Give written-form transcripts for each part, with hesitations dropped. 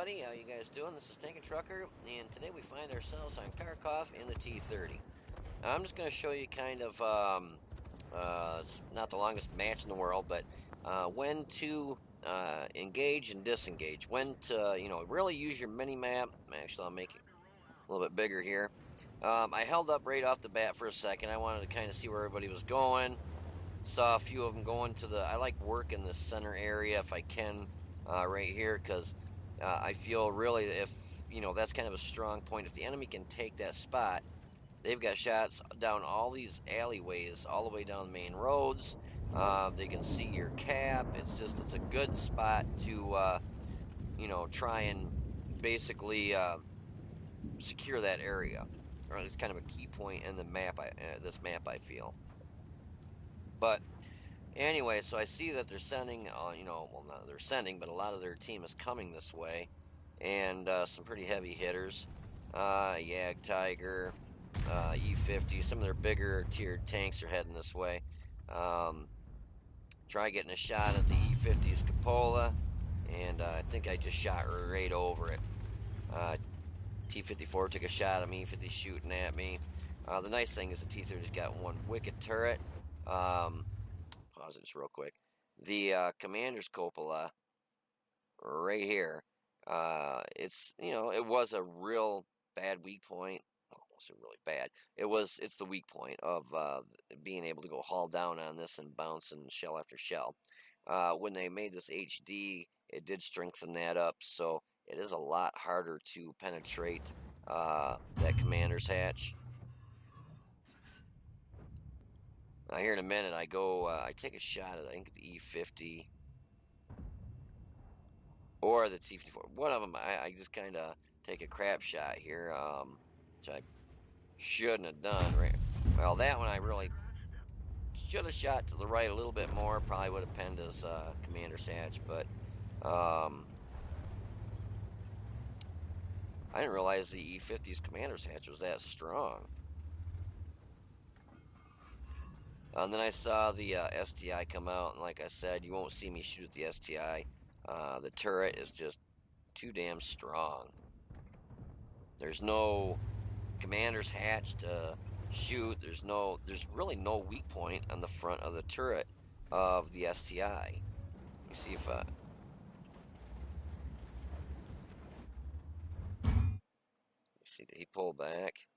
everybody. How you guys doing? This is Tank Trucker, and today we find ourselves on Kharkov in the T-30. I'm just going to show you kind of, it's not the longest match in the world, but when to engage and disengage. When to, really use your mini-map. Actually, I'll make it a little bit bigger here. I held up right off the bat for a second. I wanted to kind of see where everybody was going. Saw a few of them going to I like working the center area if I can, right here, because I feel really if, that's kind of a strong point. If the enemy can take that spot, they've got shots down all these alleyways, all the way down main roads. They can see your cap. It's a good spot to, try and basically secure that area. Or it's kind of a key point in the map, this map, I feel. But anyway, so I see that they're sending, well, not they're sending, but a lot of their team is coming this way, and some pretty heavy hitters. Yag Tiger, E50, some of their bigger tiered tanks are heading this way. Try getting a shot at the E50's cupola, and I think I just shot right over it. T-54 took a shot at me, E50 shooting at me. The nice thing is the T-30's got one wicked turret. Pause it just real quick. The commander's cupola, right here, it was a real bad weak point. Almost really bad. It's the weak point of being able to go haul down on this and bounce and shell after shell. When they made this HD, it did strengthen that up, so it is a lot harder to penetrate that commander's hatch. Now here in a minute, I take a shot at, I think, the E50 or the T-54. One of them, I just kind of take a crap shot here, which I shouldn't have done. Right? Well, that one I really should have shot to the right a little bit more. Probably would have penned his commander's hatch, but I didn't realize the E-50's commander's hatch was that strong. And then I saw the STI come out, and like I said, you won't see me shoot at the STI. The turret is just too damn strong. There's no commander's hatch to shoot. There's really no weak point on the front of the turret of the STI. You see if you see that he pulled back.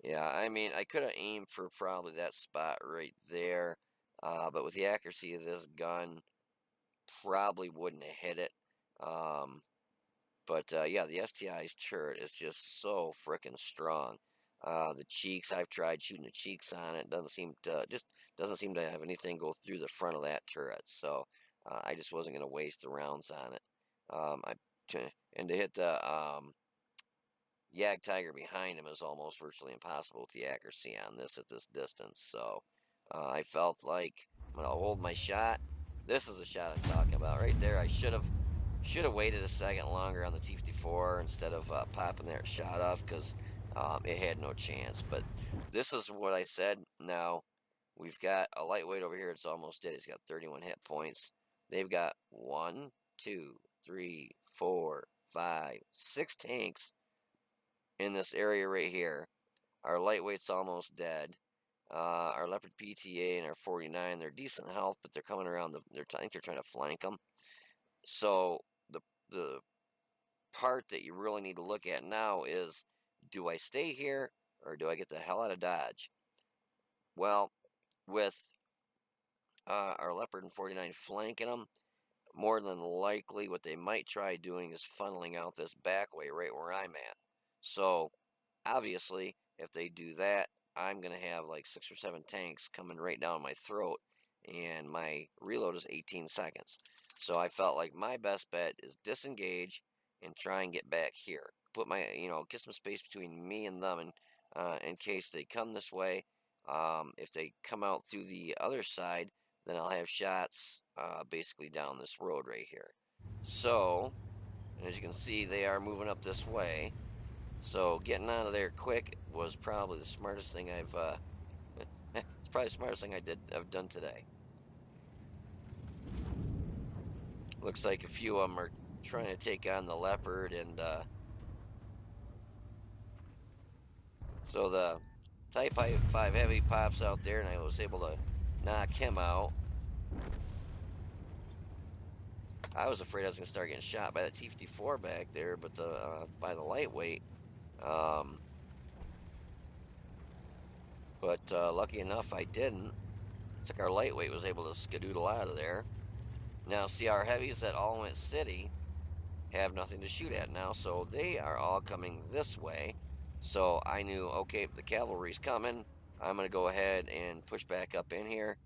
Yeah, I mean, I could have aimed for probably that spot right there, but with the accuracy of this gun, probably wouldn't have hit it. But yeah, the STI's turret is just so frickin' strong. The cheeks, I've tried shooting the cheeks on it. Doesn't seem to have anything go through the front of that turret. So I just wasn't going to waste the rounds on it. And to hit the Yag Tiger behind him is almost virtually impossible with the accuracy on this at this distance. So I felt like I'm going to hold my shot. This is the shot I'm talking about right there. I should have waited a second longer on the T-54 instead of popping that shot off, because it had no chance. But this is what I said. Now, we've got a lightweight over here. It's almost dead. He's got 31 hit points. They've got 1, 2, 3, 4, 5, 6 tanks in this area right here. Our lightweight's almost dead. Our Leopard PTA and our 49, they're decent health, but they're coming around. I think they're trying to flank them. So the part that you really need to look at now is, do I stay here or do I get the hell out of Dodge? Well, with our Leopard and 49 flanking them, more than likely what they might try doing is funneling out this back way right where I'm at. So obviously, if they do that, I'm going to have like 6 or 7 tanks coming right down my throat, and my reload is 18 seconds. So I felt like my best bet is disengage and try and get back here. Put get some space between me and them, and in case they come this way. If they come out through the other side, then I'll have shots basically down this road right here. So, as you can see, they are moving up this way. So getting out of there quick was probably the smartest thing it's probably the smartest thing I've done today. Looks like a few of them are trying to take on the leopard, and so the Type 5 Heavy pops out there, and I was able to knock him out. I was afraid I was going to start getting shot by the T-54 back there, but by the lightweight. But lucky enough, I didn't. It's like our lightweight was able to skedoodle out of there. Now, see, our heavies that all went city have nothing to shoot at now, so they are all coming this way. So I knew, okay, the cavalry's coming. I'm going to go ahead and push back up in here.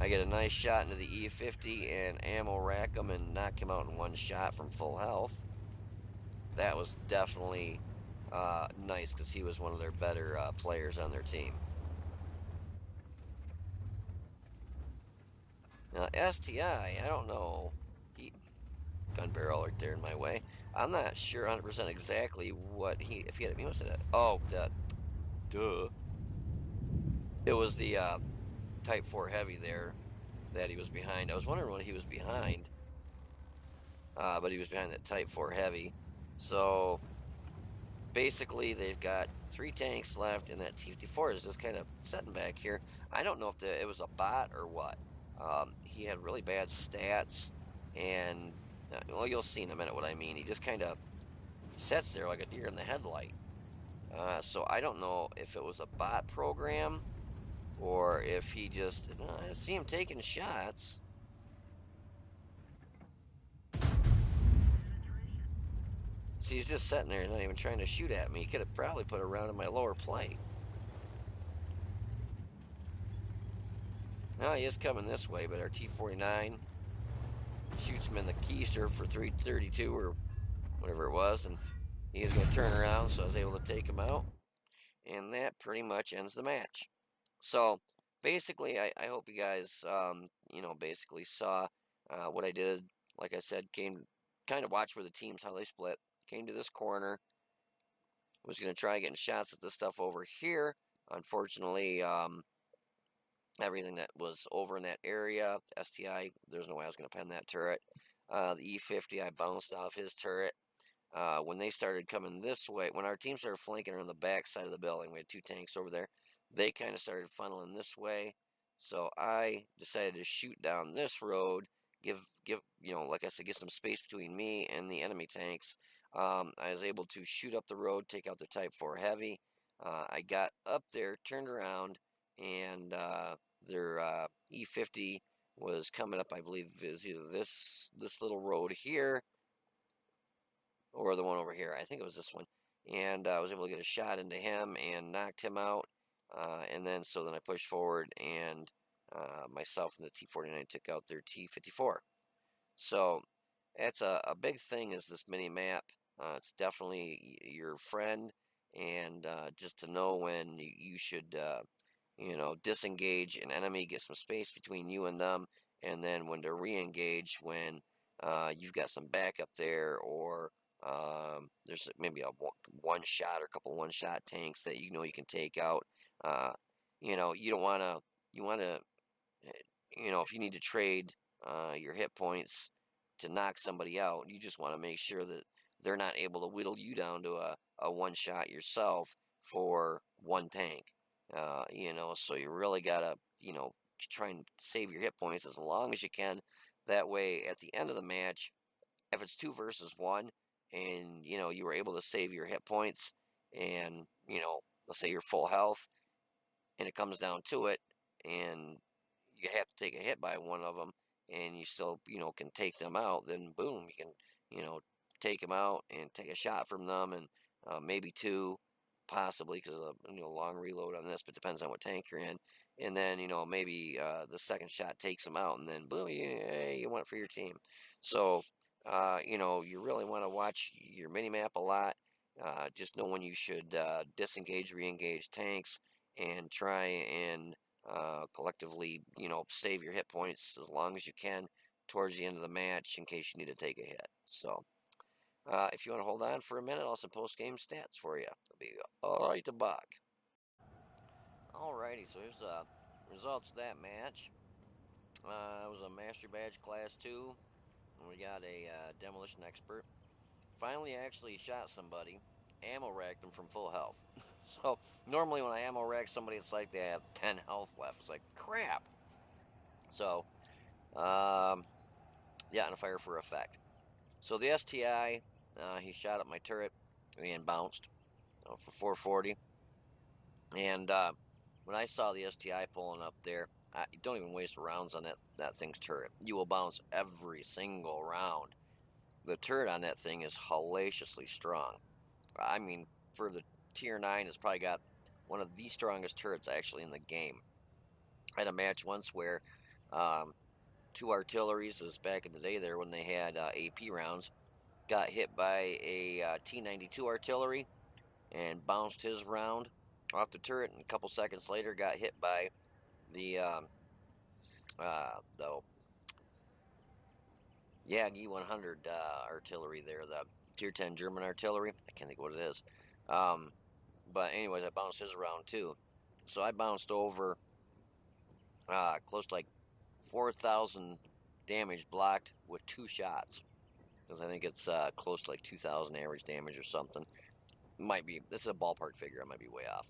I get a nice shot into the E50 and ammo rack him and knock him out in one shot from full health. That was definitely nice because he was one of their better players on their team. Now, STI, I don't know. Gun barrel right there in my way. I'm not sure 100% exactly what if he had, what's it? Oh, duh. It was the Type 4 Heavy there that he was behind. I was wondering what he was behind, but he was behind that Type 4 Heavy. So basically, they've got 3 tanks left, and that T-54 is just kind of sitting back here. I don't know if it was a bot or what. He had really bad stats, and well, you'll see in a minute what I mean. He just kind of sits there like a deer in the headlight. So I don't know if it was a bot program or if he just. I see him taking shots. See, he's just sitting there, not even trying to shoot at me. He could have probably put a round in my lower plate. No, he is coming this way, but our T-49 shoots him in the keister for 332 or whatever it was, and he is going to turn around, so I was able to take him out. And that pretty much ends the match. So basically, I hope you guys, basically saw what I did. Like I said, came kind of watch where the teams, how they split. Came to this corner. Was going to try getting shots at this stuff over here. Unfortunately, everything that was over in that area, STI, there's no way I was going to pen that turret. The E50, I bounced off his turret. When they started coming this way, when our team started flanking around the back side of the building, we had 2 tanks over there. They kind of started funneling this way, so I decided to shoot down this road, give like I said, get some space between me and the enemy tanks. I was able to shoot up the road, take out the Type 4 Heavy. I got up there, turned around, and their E50 was coming up. I believe it was either this little road here or the one over here. I think it was this one. And I was able to get a shot into him and knocked him out. And then I pushed forward, and myself and the T-49 took out their T-54. So that's a big thing, is this mini map. It's definitely your friend, and just to know when you should disengage an enemy, get some space between you and them, and then when to re-engage when you've got some backup there, or there's maybe a one shot or a couple one shot tanks that you can take out. You don't want to. You want to. If you need to trade your hit points to knock somebody out, you just want to make sure that they're not able to whittle you down to a one shot yourself for one tank. So you really gotta, try and save your hit points as long as you can. That way, at the end of the match, if it's 2 versus 1, and you were able to save your hit points, and let's say you're full health, and it comes down to it, and you have to take a hit by one of them, and you still can take them out, then boom, you can take them out and take a shot from them, and maybe 2 possibly, because of the long reload on this, but depends on what tank you're in. And then maybe the second shot takes them out, and then boom, you went for your team. So you really want to watch your mini map a lot. Just know when you should disengage, re-engage tanks, and try and collectively save your hit points as long as you can towards the end of the match in case you need to take a hit. So if you want to hold on for a minute, I'll have some post-game stats for you. It'll be all right to buck. Alrighty, so here's the results of that match. It was a Master Badge Class 2. We got a demolition expert. Finally, actually shot somebody, ammo racked them from full health. So normally when I ammo rack somebody, it's like they have 10 health left. It's like crap. So yeah, and a fire for effect. So the STI, he shot at my turret and bounced for 440. And when I saw the STI pulling up there, don't even waste rounds on that thing's turret. You will bounce every single round. The turret on that thing is hellaciously strong. I mean, for the tier 9, it's probably got one of the strongest turrets actually in the game. I had a match once where um, two artilleries, this was back in the day there when they had AP rounds, got hit by a T-92 artillery and bounced his round off the turret, and a couple seconds later got hit by the E-100 artillery there, the tier 10 German artillery. I can't think what it is. But anyways, I bounced his around too. So I bounced over close to like 4,000 damage blocked with 2 shots. Because I think it's close to like 2,000 average damage or something. Might be, this is a ballpark figure, I might be way off.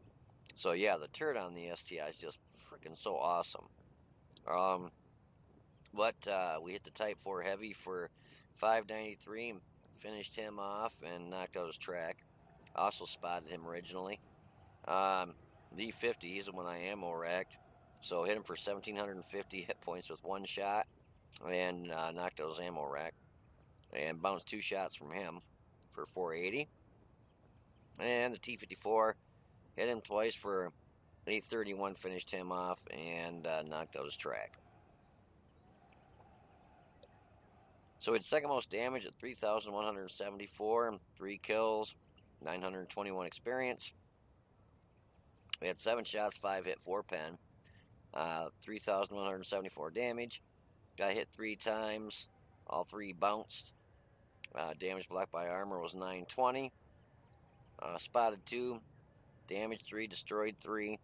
So yeah, the turret on the STI is just freaking so awesome. But we hit the Type 4 Heavy for 593 and finished him off and knocked out his track. Also spotted him originally. The 50, he's the one I ammo racked. So hit him for 1,750 hit points with 1 shot and knocked out his ammo rack. And bounced 2 shots from him for 480. And the T-54 hit him twice for 831, finished him off and knocked out his track. So we had second most damage at 3,174, 3 kills, 921 experience. We had 7 shots, 5 hit, 4 pen, 3,174 damage. Got hit 3 times, all 3 bounced. Damage blocked by armor was 920. Spotted 2, damaged 3, destroyed 3.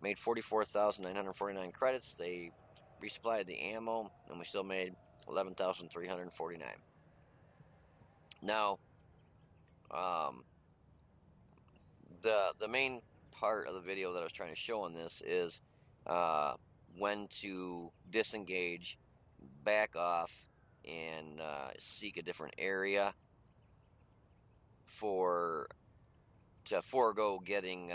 Made 44,949 credits. They resupplied the ammo, and we still made 11,349. Now, the main part of the video that I was trying to show on this is when to disengage, back off, and seek a different area to forego getting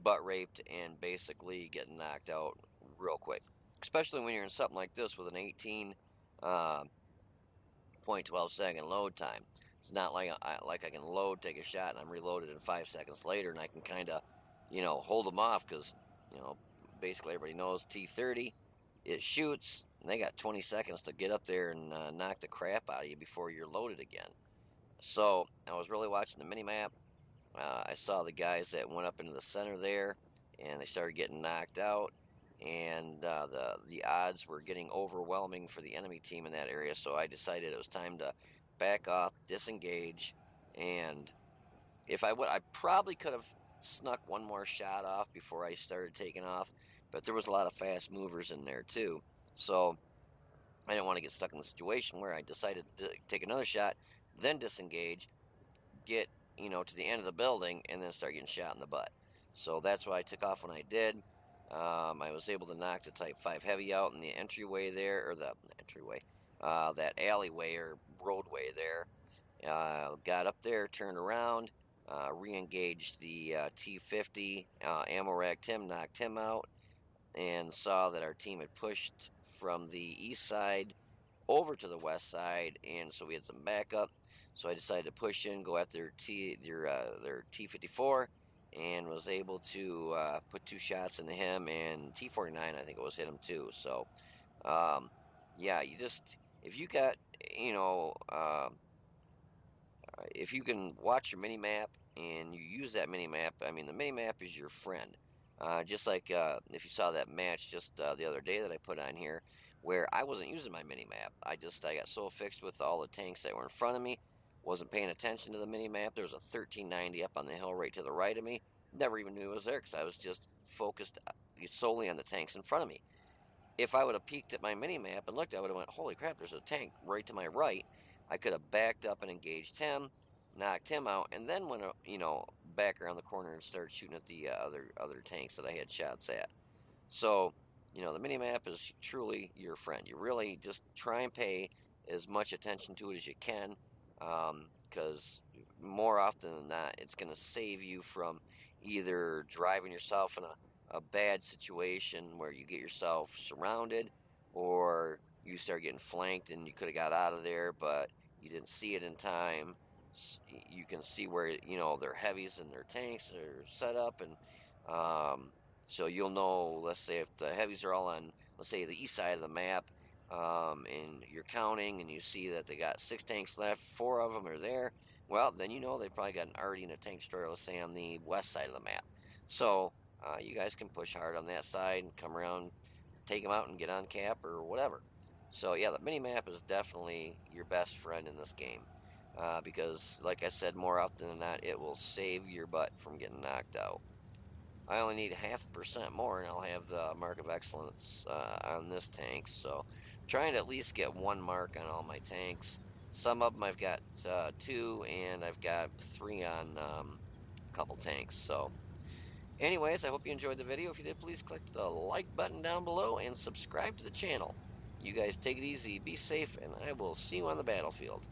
butt raped and basically getting knocked out real quick. Especially when you're in something like this with an 18.12 second load time. It's not like I can load, take a shot, and I'm reloaded in 5 seconds later, and I can kind of, hold them off because, basically everybody knows T-30, it shoots, and they got 20 seconds to get up there and knock the crap out of you before you're loaded again. So I was really watching the mini-map. I saw the guys that went up into the center there, and they started getting knocked out, and the odds were getting overwhelming for the enemy team in that area. So I decided it was time to back off, disengage, and if I would, I probably could have snuck one more shot off before I started taking off, but there was a lot of fast movers in there too. So I didn't want to get stuck in the situation where I decided to take another shot, then disengage, get to the end of the building and then start getting shot in the butt. So that's why I took off when I did. I was able to knock the Type 5 Heavy out in the entryway there, or the entryway, that alleyway or roadway there. Got up there, turned around, re-engaged the T-50, ammo racked him, knocked him out, and saw that our team had pushed from the east side over to the west side, and so we had some backup. So I decided to push in, go after their T-54, and was able to put 2 shots into him, and T-49 I think it was hit him too. So yeah, if you got if you can watch your mini map and you use that mini map, I mean the mini map is your friend. Just like if you saw that match just the other day that I put on here, where I wasn't using my mini map. I got so fixed with all the tanks that were in front of me, wasn't paying attention to the mini map. There was a 1390 up on the hill right to the right of me. Never even knew it was there because I was just focused solely on the tanks in front of me. If I would have peeked at my mini map and looked, I would have went, holy crap, there's a tank right to my right. I could have backed up and engaged him, knocked him out, and then went, back around the corner and started shooting at the other tanks that I had shots at. So, the mini map is truly your friend. You really just try and pay as much attention to it as you can, because more often than not, it's going to save you from either driving yourself in a bad situation where you get yourself surrounded, or you start getting flanked and you could have got out of there, but you didn't see it in time. You can see where, their heavies and their tanks are set up, and so you'll know, let's say if the heavies are all on, let's say the east side of the map, and you're counting and you see that they got 6 tanks left, 4 of them are there, well, then they probably got an Artie and a tank destroyer, let's say on the west side of the map. So you guys can push hard on that side and come around, take them out and get on cap or whatever. So yeah, the mini map is definitely your best friend in this game. Because, like I said, more often than not, it will save your butt from getting knocked out. I only need 0.5% more, and I'll have the mark of excellence on this tank. So, I'm trying to at least get 1 mark on all my tanks. Some of them I've got 2, and I've got 3 on a couple tanks. So, anyways, I hope you enjoyed the video. If you did, please click the like button down below and subscribe to the channel. You guys take it easy, be safe, and I will see you on the battlefield.